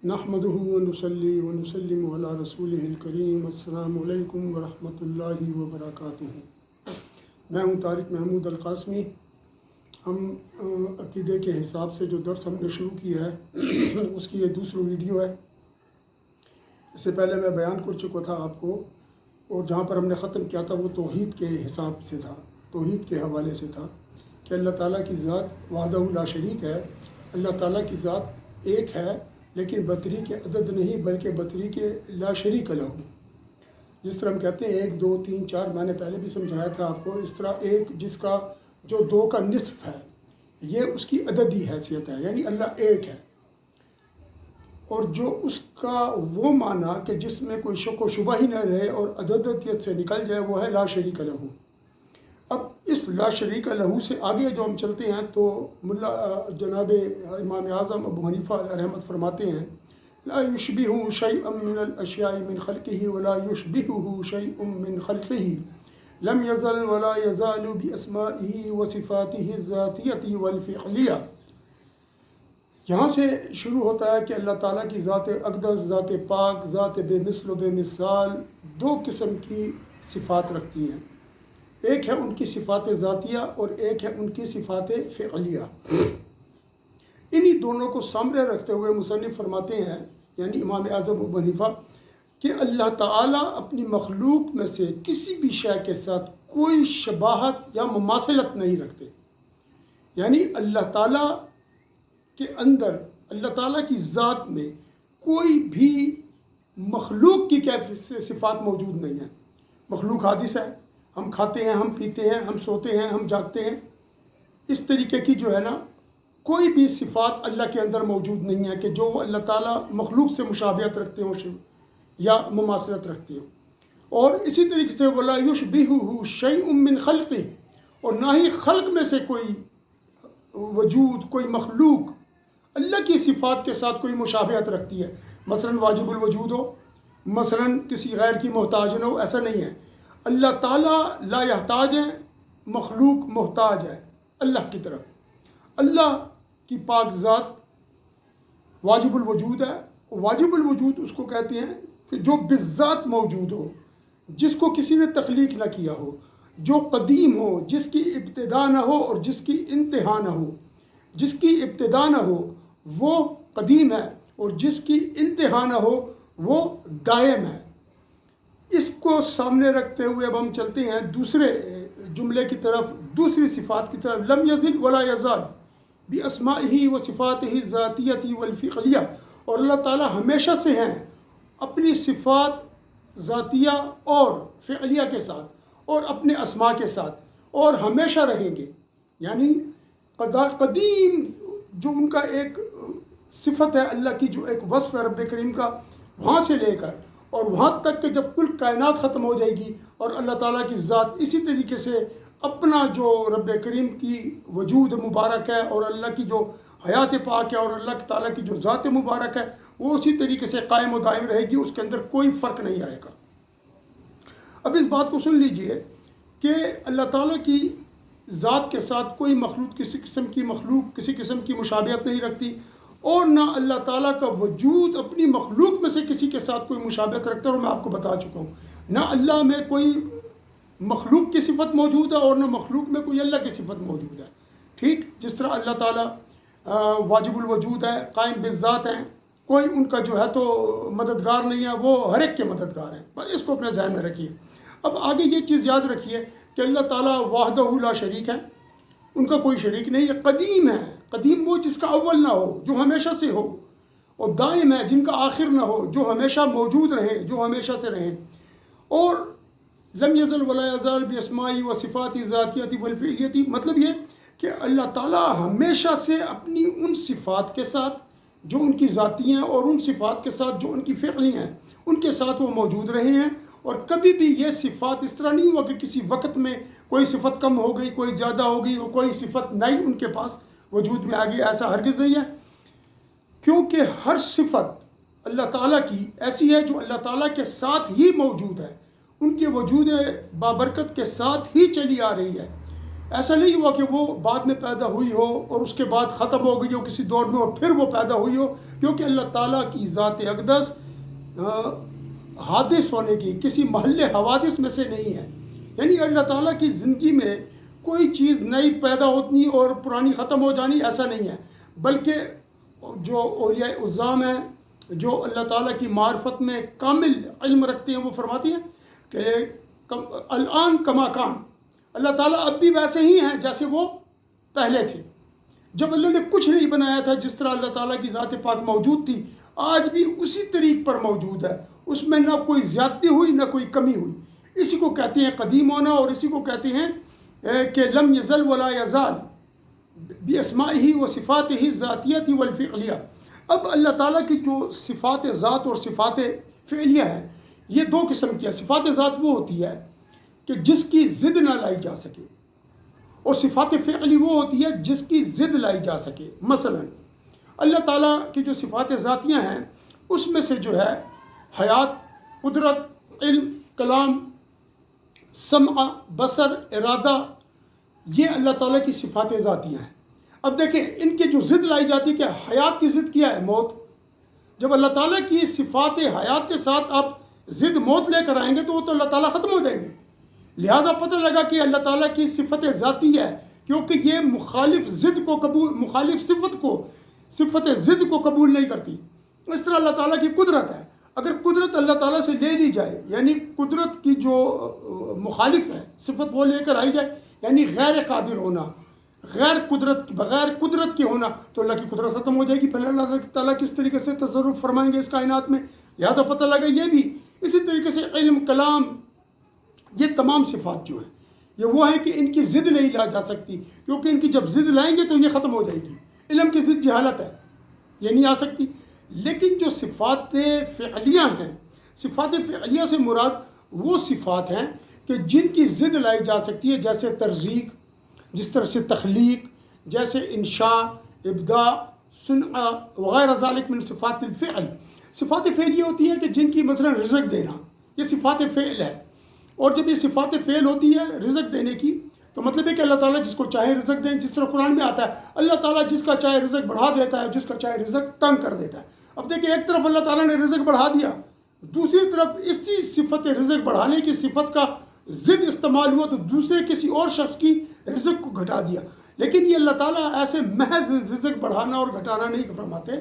نحمده ونصلي ونسلم على رسوله الکریم السلام علیکم ورحمۃ اللہ وبرکاتہ۔ میں ہوں طارق محمود القاسمی۔ ہم عقیدے کے حساب سے جو درس ہم نے شروع کیا ہے اس کی یہ دوسری ویڈیو ہے۔ اس سے پہلے میں بیان کر چکا تھا آپ کو، اور جہاں پر ہم نے ختم کیا تھا وہ توحید کے حساب سے تھا، توحید کے حوالے سے تھا کہ اللہ تعالیٰ کی ذات وحدہ لا شریک ہے۔ اللہ تعالیٰ کی ذات ایک ہے، لیکن بطری کے عدد نہیں بلکہ بطری کے لا شریک لہ۔ جس طرح ہم کہتے ہیں 1 2 3 4، میں نے پہلے بھی سمجھایا تھا آپ کو، اس طرح ایک جس کا جو 2 کا نصف ہے یہ اس کی عددی حیثیت ہے، یعنی اللہ ایک ہے۔ اور جو اس کا وہ معنی کہ جس میں کوئی شک و شبہ ہی نہ رہے اور عددیت سے نکل جائے، وہ ہے لا شریک لہ۔ اب اس لا شریک لہ سے آگے جو ہم چلتے ہیں تو ملا جناب امام اعظم ابو حنیفہ علیہ رحمت فرماتے ہیں لا یشبہ شیئا من الاشیاء من خلقہ ولا یشبہہ شیئا من خلقہ لم یزل ولا یزال باسمائہ وصفاتہ الذاتیہ والفعلیہ۔ یہاں سے شروع ہوتا ہے کہ اللہ تعالیٰ کی ذات اقدس، ذات پاک، ذات بے مثل و بے مثال 2 قسم کی صفات رکھتی ہیں۔ ایک ہے ان کی صفات ذاتیہ اور ایک ہے ان کی صفات فعلیہ۔ انہی دونوں کو سامنے رکھتے ہوئے مصنف فرماتے ہیں، یعنی امام اعظم ابو حنیفہ، کہ اللہ تعالیٰ اپنی مخلوق میں سے کسی بھی شے کے ساتھ کوئی شباہت یا مماثلت نہیں رکھتے۔ یعنی اللہ تعالیٰ کے اندر، اللہ تعالیٰ کی ذات میں کوئی بھی مخلوق کی صفات موجود نہیں ہے۔ مخلوق حادث ہے، ہم کھاتے ہیں، ہم پیتے ہیں، ہم سوتے ہیں، ہم جاگتے ہیں، اس طریقے کی جو ہے نا کوئی بھی صفات اللہ کے اندر موجود نہیں ہے کہ جو اللہ تعالیٰ مخلوق سے مشابہت رکھتے ہوں یا مماثلت رکھتے ہوں۔ اور اسی طریقے سے ولا یشبہہ شیء من خلقہ، اور نہ ہی خلق میں سے کوئی وجود، کوئی مخلوق اللہ کی صفات کے ساتھ کوئی مشابہت رکھتی ہے۔ مثلا واجب الوجود ہو، مثلا کسی غیر کی محتاج نہ ہو، ایسا نہیں ہے۔ اللہ تعالیٰ لا یحتاج ہے، مخلوق محتاج ہے اللہ کی طرف۔ اللہ کی پاک ذات واجب الوجود ہے۔ واجب الوجود اس کو کہتے ہیں کہ جو بالذات موجود ہو، جس کو کسی نے تخلیق نہ کیا ہو، جو قدیم ہو، جس کی ابتدا نہ ہو اور جس کی انتہا نہ ہو۔ جس کی ابتدا نہ ہو وہ قدیم ہے، اور جس کی انتہا نہ ہو وہ دائم ہے۔ اس کو سامنے رکھتے ہوئے اب ہم چلتے ہیں دوسرے جملے کی طرف، دوسری صفات کی طرف۔ لم یزل ولا یزال باسمائہ وصفاتہ الذاتیہ والفعلیہ، اور اللہ تعالیٰ ہمیشہ سے ہیں اپنی صفات ذاتیہ اور فعلیہ کے ساتھ اور اپنے اسماء کے ساتھ، اور ہمیشہ رہیں گے۔ یعنی قدیم جو ان کا ایک صفت ہے اللہ کی، جو ایک وصف ہے رب کریم کا، وہاں سے لے کر اور وہاں تک کہ جب کل کائنات ختم ہو جائے گی اور اللہ تعالیٰ کی ذات اسی طریقے سے اپنا جو رب کریم کی وجود مبارک ہے اور اللہ کی جو حیات پاک ہے اور اللہ تعالیٰ کی جو ذات مبارک ہے وہ اسی طریقے سے قائم و دائم رہے گی، اس کے اندر کوئی فرق نہیں آئے گا۔ اب اس بات کو سن لیجئے کہ اللہ تعالیٰ کی ذات کے ساتھ کوئی مخلوق کسی قسم کی مشابہت نہیں رکھتی، اور نہ اللہ تعالیٰ کا وجود اپنی مخلوق میں سے کسی کے ساتھ کوئی مشابہت رکھتا ہے۔ اور میں آپ کو بتا چکا ہوں، نہ اللہ میں کوئی مخلوق کی صفت موجود ہے اور نہ مخلوق میں کوئی اللہ کی صفت موجود ہے۔ ٹھیک، جس طرح اللہ تعالیٰ واجب الوجود ہے، قائم بالذات ہیں، کوئی ان کا جو ہے تو مددگار نہیں ہے، وہ ہر ایک کے مددگار ہیں۔ بس اس کو اپنے ذہن میں رکھیے۔ اب آگے یہ چیز یاد رکھیے کہ اللہ تعالیٰ وحدہ لا شریک ہے، ان کا کوئی شریک نہیں ہے۔ قدیم ہے، قدیم وہ جس کا اول نہ ہو، جو ہمیشہ سے ہو، اور دائم ہے جن کا آخر نہ ہو، جو ہمیشہ موجود رہیں، جو ہمیشہ سے رہیں۔ اور لم یزل ولا یزال باسمائہ وصفاتہ الذاتیہ والفعلیہ، مطلب یہ کہ اللہ تعالیٰ ہمیشہ سے اپنی ان صفات کے ساتھ جو ان کی ذاتی ہیں اور ان صفات کے ساتھ جو ان کی فعلی ہیں، ان کے ساتھ وہ موجود رہے ہیں۔ اور کبھی بھی یہ صفات اس طرح نہیں ہوا کہ کسی وقت میں کوئی صفت کم ہو گئی، کوئی زیادہ ہو گئی، اور کوئی صفت نئی ان کے پاس وجود میں آ گئی، ایسا ہرگز نہیں ہے۔ کیونکہ ہر صفت اللہ تعالیٰ کی ایسی ہے جو اللہ تعالیٰ کے ساتھ ہی موجود ہے، ان کے وجود بابرکت کے ساتھ ہی چلی آ رہی ہے۔ ایسا نہیں ہوا کہ وہ بعد میں پیدا ہوئی ہو اور اس کے بعد ختم ہو گئی ہو کسی دور میں اور پھر وہ پیدا ہوئی ہو، کیونکہ اللہ تعالیٰ کی ذات اقدس حادث ہونے کی، کسی محل حوادث میں سے نہیں ہے. یعنی اللہ تعالیٰ کی زندگی میں کوئی چیز نئی پیدا ہوتی اور پرانی ختم ہو جانی، ایسا نہیں ہے. بلکہ جو اولیاء عظام ہیں، جو اللہ تعالیٰ کی معرفت میں کامل علم رکھتے ہیں، وہ فرماتی ہیں کہ الان کما کان، اللہ تعالیٰ اب بھی ویسے ہی ہیں جیسے وہ پہلے تھے. جب اللہ نے کچھ نہیں بنایا تھا، جس طرح اللہ تعالیٰ کی ذات پاک موجود تھی، آج بھی اسی طریق پر موجود ہے. اس میں نہ کوئی زیادتی ہوئی نہ کوئی کمی ہوئی. اسی کو کہتے ہیں قدیم ہونا، اور اسی کو کہتے ہیں کہ لم یزل ولا یزال باسمائہ و صفاتہ الذاتیہ والفعلیہ. اب اللہ تعالیٰ کی جو صفات ذات اور صفات فعلیہ ہیں، یہ دو قسم کی ہیں. صفات ذات وہ ہوتی ہے کہ جس کی ضد نہ لائی جا سکے، اور صفات فعلی وہ ہوتی ہے جس کی ضد لائی جا سکے. مثلا اللہ تعالیٰ کی جو صفات ذاتیاں ہیں، اس میں سے جو ہے حیات، قدرت، علم، کلام، سمع، بصر، ارادہ، یہ اللہ تعالیٰ کی صفات ذاتیاں ہیں. اب دیکھیں ان کی جو ضد لائی جاتی ہے کہ حیات کی ضد کیا ہے؟ موت. جب اللہ تعالیٰ کی صفات حیات کے ساتھ آپ ضد موت لے کر آئیں گے تو وہ تو اللہ تعالیٰ ختم ہو جائیں گے. لہذا پتہ لگا کہ اللہ تعالیٰ کی صفت ذاتی ہے، کیونکہ یہ مخالف ضد کو قبول، مخالف صفت ضد کو قبول نہیں کرتی. اس طرح اللہ تعالیٰ کی قدرت ہے. اگر قدرت اللہ تعالیٰ سے لے لی جائے، یعنی قدرت کی جو مخالف ہے صفت وہ لے کر آئی جائے، یعنی غیر قادر ہونا، بغیر قدرت کے ہونا، تو اللہ کی قدرت ختم ہو جائے گی. پہلے اللہ تعالیٰ کس طریقے سے تصرف فرمائیں گے اس کائنات میں. لہذا پتہ لگا یہ بھی اسی طریقے سے علم، کلام، یہ تمام صفات جو ہیں یہ وہ ہیں کہ ان کی ضد نہیں لا جا سکتی، کیونکہ ان کی جب ضد لائیں گے تو یہ ختم ہو جائے گی. علم کی ضد جہالت ہے، یہ نہیں آ سکتی. لیکن جو صفات فعلیہ ہیں، صفات فعلیہ سے مراد وہ صفات ہیں کہ جن کی ضد لائی جا سکتی ہے، جیسے ترزیق، جس طرح سے تخلیق، جیسے انشاء، ابداع، صنع وغیرہ ذالک من صفات الفعل. صفات فعلیہ ہوتی ہیں کہ جن کی مثلا رزق دینا، یہ صفات فعل ہے. اور جب یہ صفات فعل ہوتی ہے رزق دینے کی، تو مطلب ہے کہ اللہ تعالیٰ جس کو چاہے رزق دیں. جس طرح قرآن میں آتا ہے اللہ تعالیٰ جس کا چاہے رزق بڑھا دیتا ہے، جس کا چاہے رزق تنگ کر دیتا ہے. اب دیکھیں ایک طرف اللہ تعالیٰ نے رزق بڑھا دیا، دوسری طرف اسی صفت رزق بڑھانے کی صفت کا ضد استعمال ہوا تو دوسرے کسی اور شخص کی رزق کو گھٹا دیا. لیکن یہ اللہ تعالیٰ ایسے محض رزق بڑھانا اور گھٹانا نہیں فرماتے،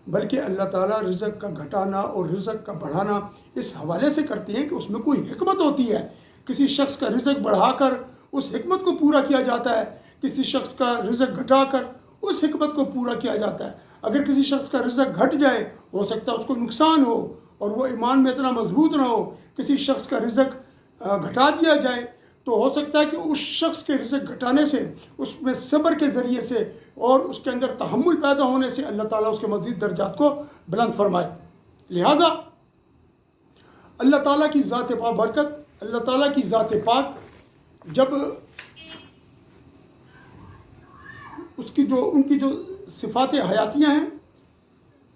بلکہ اللہ تعالیٰ رزق کا گھٹانا اور رزق کا بڑھانا اس حوالے سے کرتے ہیں کہ اس میں کوئی حکمت ہوتی ہے. کسی شخص کا رزق بڑھا کر اس حکمت کو پورا کیا جاتا ہے، کسی شخص کا رزق گھٹا کر اس حکمت کو پورا کیا جاتا ہے. اگر کسی شخص کا رزق گھٹ جائے، ہو سکتا ہے اس کو نقصان ہو اور وہ ایمان میں اتنا مضبوط نہ ہو. کسی شخص کا رزق گھٹا دیا جائے تو ہو سکتا ہے کہ اس شخص کے رزق گھٹانے سے، اس میں صبر کے ذریعے سے اور اس کے اندر تحمل پیدا ہونے سے اللہ تعالیٰ اس کے مزید درجات کو بلند فرمائے. لہٰذا اللہ تعالیٰ کی ذات پاک برکت، اللہ تعالیٰ کی ذات پاک جب ان کی جو صفات حیاتیاں ہیں،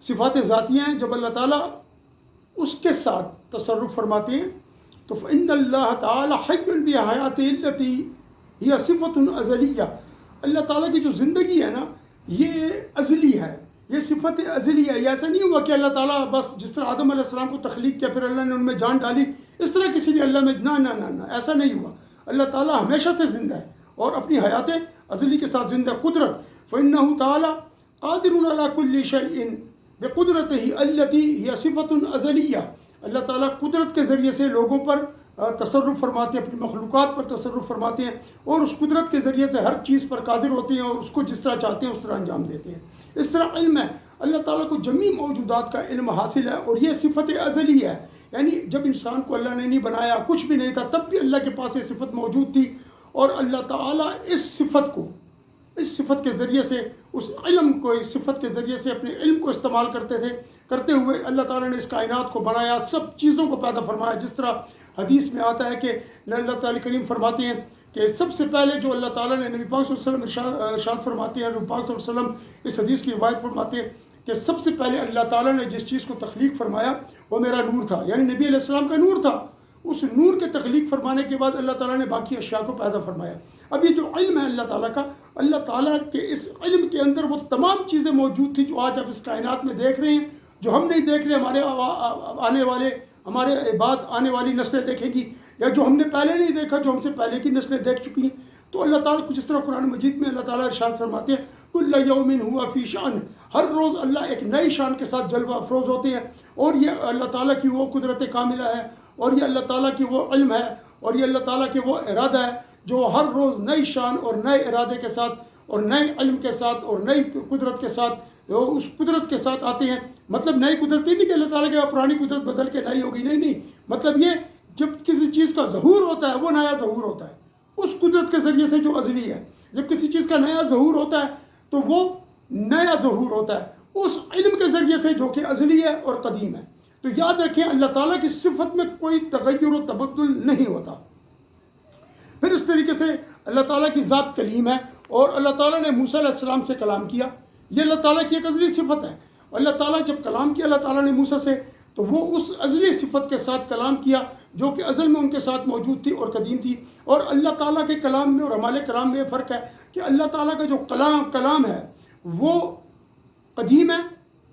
صفات ذاتیاں ہیں، جب اللہ تعالیٰ اس کے ساتھ تصرف فرماتے ہیں تو فإن اللہ تعالیٰ حی بحیات التی ہی صفت ازلیہ. اللہ تعالیٰ کی جو زندگی ہے نا، یہ ازلی ہے، یہ صفت ازلی ہے. یہ ایسا نہیں ہوا کہ اللہ تعالیٰ بس جس طرح آدم علیہ السلام کو تخلیق کیا پھر اللہ نے ان میں جان ڈالی، اس طرح کسی نے اللہ میں نہ ایسا نہیں ہوا. اللہ تعالیٰ ہمیشہ سے زندہ ہے اور اپنی حیات ازلی کے ساتھ زندہ. قدرت فإنہ تعالیٰ قادر علی کل شیء بقدرتہ التی ہی صفت ازلیہ. اللہ تعالیٰ قدرت کے ذریعے سے لوگوں پر تصرف فرماتے ہیں، اپنی مخلوقات پر تصرف فرماتے ہیں، اور اس قدرت کے ذریعے سے ہر چیز پر قادر ہوتے ہیں اور اس کو جس طرح چاہتے ہیں اس طرح انجام دیتے ہیں. اس طرح علم ہے، اللہ تعالیٰ کو جمیع موجودات کا علم حاصل ہے اور یہ صفت ازلی ہے. یعنی جب انسان کو اللہ نے نہیں بنایا، کچھ بھی نہیں تھا، تب بھی اللہ کے پاس یہ صفت موجود تھی، اور اللہ تعالیٰ اس صفت کے ذریعے سے، اس علم کو، اس صفت کے ذریعے سے اپنے علم کو استعمال کرتے ہوئے اللہ تعالیٰ نے اس کائنات کو بنایا، سب چیزوں کو پیدا فرمایا. جس طرح حدیث میں آتا ہے کہ اللہ تعالیٰ کریم فرماتے ہیں کہ سب سے پہلے جو اللہ تعالیٰ نے، نبی پاک صلی اللہ علیہ وسلم ارشاد فرماتے ہیں، نبی پاک صلی اللہ علیہ وسلم اس حدیث کی روایت فرماتے ہیں کہ سب سے پہلے اللہ تعالیٰ نے جس چیز کو تخلیق فرمایا وہ میرا نور تھا. یعنی نبی علیہ السلام کا نور تھا. اس نور کے تخلیق فرمانے کے بعد اللہ تعالیٰ نے باقی اشیاء کو پیدا فرمایا۔ اب یہ جو علم ہے اللہ تعالیٰ کا، اللہ تعالیٰ کے اس علم کے اندر وہ تمام چیزیں موجود تھیں جو آج آپ اس کائنات میں دیکھ رہے ہیں، جو ہم نہیں دیکھ رہے، ہمارے عباد آنے والی نسلیں دیکھیں گی، یا جو ہم نے پہلے نہیں دیکھا، جو ہم سے پہلے کی نسلیں دیکھ چکی ہیں۔ تو اللہ تعالیٰ کو جس طرح قرآن مجید میں اللہ تعالیٰ ارشاد فرماتے ہیں کل یوم ہوا فی شأن، ہر روز اللہ ایک نئی شان کے ساتھ جلوہ افروز ہوتے ہیں، اور یہ اللہ تعالیٰ کی وہ قدرت کاملہ ہے، اور یہ اللہ تعالیٰ کی وہ علم ہے، اور یہ اللہ تعالیٰ کے وہ ارادہ ہے جو ہر روز نئی شان اور نئے ارادے کے ساتھ اور نئے علم کے ساتھ اور نئی قدرت کے ساتھ اس قدرت کے ساتھ آتے ہیں۔ مطلب نئی قدرت ہی نہیں کہ اللہ تعالیٰ کی پرانی قدرت بدل کے نئی ہوگی، نہیں، مطلب یہ جب کسی چیز کا ظہور ہوتا ہے وہ نیا ظہور ہوتا ہے اس قدرت کے ذریعے سے جو ازلی ہے۔ جب کسی چیز کا نیا ظہور ہوتا ہے تو وہ نیا ظہور ہوتا ہے اس علم کے ذریعے سے جو کہ ازلی ہے اور قدیم ہے۔ تو یاد رکھیں اللہ تعالیٰ کی صفت میں کوئی تغیر و تبدل نہیں ہوتا۔ پھر اس طریقے سے اللہ تعالیٰ کی ذات کلیم ہے، اور اللہ تعالیٰ نے موسیٰ علیہ السلام سے کلام کیا، یہ اللہ تعالیٰ کی ایک ازلی صفت ہے۔ اللہ تعالیٰ جب کلام کیا اللہ تعالیٰ نے موسیٰ سے، تو وہ اس ازلی صفت کے ساتھ کلام کیا جو کہ ازل میں ان کے ساتھ موجود تھی اور قدیم تھی۔ اور اللہ تعالیٰ کے کلام میں اور ہمارے کلام میں یہ فرق ہے کہ اللہ تعالیٰ کا جو کلام ہے وہ قدیم ہے،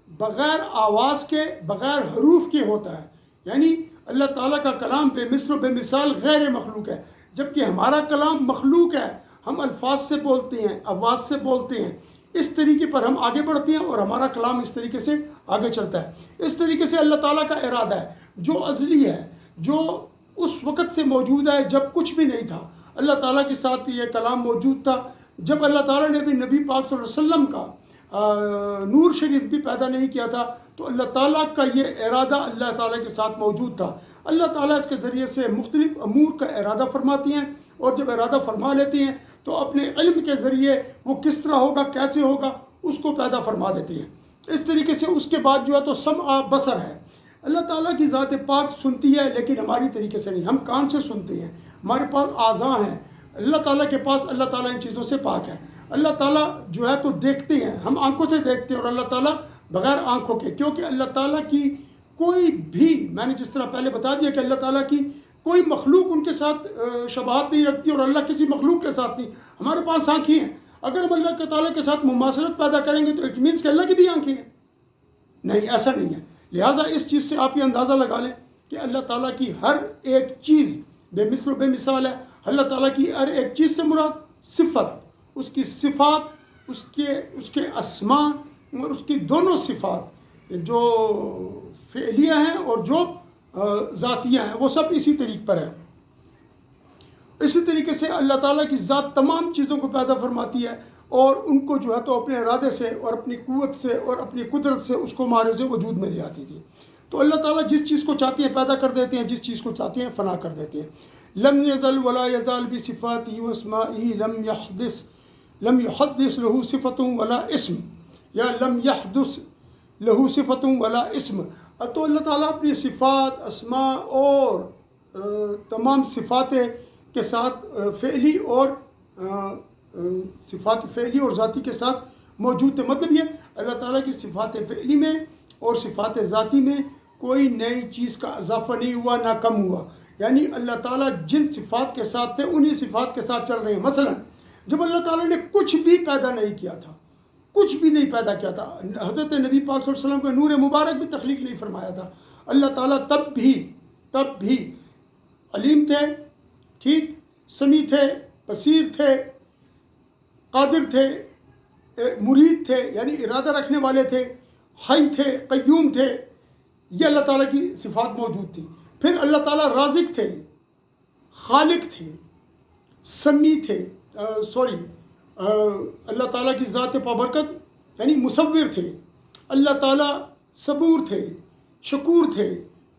بغیر آواز کے، بغیر حروف کے ہوتا ہے، یعنی اللہ تعالیٰ کا کلام بے مثل و بے مثال غیر مخلوق ہے، جبکہ ہمارا کلام مخلوق ہے، ہم الفاظ سے بولتے ہیں، آواز سے بولتے ہیں، اس طریقے پر ہم آگے بڑھتے ہیں اور ہمارا کلام اس طریقے سے آگے چلتا ہے۔ اس طریقے سے اللہ تعالیٰ کا ارادہ ہے جو ازلی ہے، جو اس وقت سے موجود ہے جب کچھ بھی نہیں تھا، اللہ تعالیٰ کے ساتھ یہ کلام موجود تھا۔ جب اللہ تعالیٰ نے بھی نبی پاک صلی اللہ علیہ وسلم کا نور شریف بھی پیدا نہیں کیا تھا، تو اللہ تعالیٰ کا یہ ارادہ اللہ تعالیٰ کے ساتھ موجود تھا۔ اللہ تعالیٰ اس کے ذریعے سے مختلف امور کا ارادہ فرماتی ہیں، اور جب ارادہ فرما لیتے ہیں تو اپنے علم کے ذریعے وہ کس طرح ہوگا، کیسے ہوگا، اس کو پیدا فرما دیتے ہیں۔ اس طریقے سے اس کے بعد جو ہے تو سمع بصر ہے۔ اللہ تعالیٰ کی ذات پاک سنتی ہے لیکن ہماری طریقے سے نہیں، ہم کان سے سنتے ہیں، ہمارے پاس اعضاء ہیں، اللہ تعالیٰ کے پاس اللہ تعالیٰ ان چیزوں سے پاک ہے۔ اللہ تعالیٰ جو ہے تو دیکھتے ہیں، ہم آنکھوں سے دیکھتے ہیں، اور اللہ تعالیٰ بغیر آنکھوں کے، کیونکہ اللہ تعالیٰ کی کوئی بھی، میں نے جس طرح پہلے بتا دیا کہ اللہ تعالیٰ کی کوئی مخلوق ان کے ساتھ شباہت نہیں رکھتی، اور اللہ کسی مخلوق کے ساتھ نہیں۔ ہمارے پاس آنکھیں ہیں، اگر ہم اللہ تعالیٰ کے ساتھ مماثلت پیدا کریں گے تو اٹ مینس کہ اللہ کی بھی آنکھیں ہیں، نہیں، ایسا نہیں ہے۔ لہٰذا اس چیز سے آپ یہ اندازہ لگا لیں کہ اللہ تعالیٰ کی ہر ایک چیز بے مثل و بے مثال ہے۔ اللہ تعالیٰ کی ہر ایک چیز سے مراد صفت، اس کی صفات، اس کے اسماء اور اس کی دونوں صفات جو فعلیہ ہیں اور جو ذاتیہ ہیں، وہ سب اسی طریق پر ہے۔ اسی طریقے سے اللہ تعالیٰ کی ذات تمام چیزوں کو پیدا فرماتی ہے، اور ان کو جو ہے تو اپنے ارادے سے اور اپنی قوت سے اور اپنی قدرت سے اس کو معرض وجود میں لے آتی تھی۔ تو اللہ تعالیٰ جس چیز کو چاہتے ہیں پیدا کر دیتے ہیں، جس چیز کو چاہتے ہیں فنا کر دیتے ہیں۔ لم یزل ولا یزال بصفاته واسمائه لم يحدث له صفت ولا اسم، یا لم يحدث له صفت ولا اسم۔ تو اللہ تعالیٰ اپنی صفات، اسماء اور تمام صفات کے ساتھ فعلی اور صفات فعلی اور ذاتی کے ساتھ موجود تھے۔ مطلب یہ اللہ تعالیٰ کی صفات فعلی میں اور صفات ذاتی میں کوئی نئی چیز کا اضافہ نہیں ہوا، نہ کم ہوا، یعنی اللہ تعالیٰ جن صفات کے ساتھ تھے انہی صفات کے ساتھ چل رہے ہیں۔ مثلا جب اللہ تعالیٰ نے کچھ بھی پیدا نہیں کیا تھا، کچھ بھی نہیں پیدا کیا تھا، حضرت نبی پاک صلی اللہ علیہ وسلم کا نور مبارک بھی تخلیق نہیں فرمایا تھا، اللہ تعالیٰ تب بھی علیم تھے، ٹھیک، سمیع تھے، بصیر تھے، قادر تھے، مرید تھے، یعنی ارادہ رکھنے والے تھے، حی تھے، قیوم تھے، یہ اللہ تعالیٰ کی صفات موجود تھی۔ پھر اللہ تعالیٰ رازق تھے، خالق تھے، سمیع تھے، اللہ تعالیٰ کی ذات پابرکت یعنی مصور تھے، اللہ تعالیٰ صبور تھے، شکور تھے،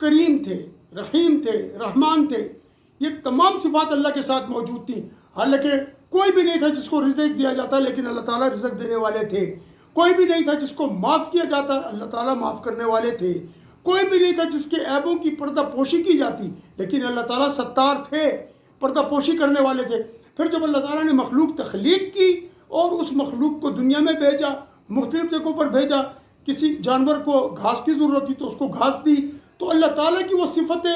کریم تھے، رحیم تھے، رحمان تھے، یہ تمام صفات اللہ کے ساتھ موجود تھیں۔ حالانکہ کوئی بھی نہیں تھا جس کو رزق دیا جاتا، لیکن اللہ تعالیٰ رزق دینے والے تھے۔ کوئی بھی نہیں تھا جس کو معاف کیا جاتا، اللہ تعالیٰ معاف کرنے والے تھے۔ کوئی بھی نہیں تھا جس کے عیبوں کی پردہ پوشی کی جاتی، لیکن اللہ تعالیٰ ستار تھے، پردہ پوشی کرنے والے تھے۔ پھر جب اللہ تعالیٰ نے مخلوق تخلیق کی اور اس مخلوق کو دنیا میں بھیجا، مختلف جگہوں پر بھیجا، کسی جانور کو گھاس کی ضرورت تھی تو اس کو گھاس دی، تو اللہ تعالیٰ کی وہ صفتیں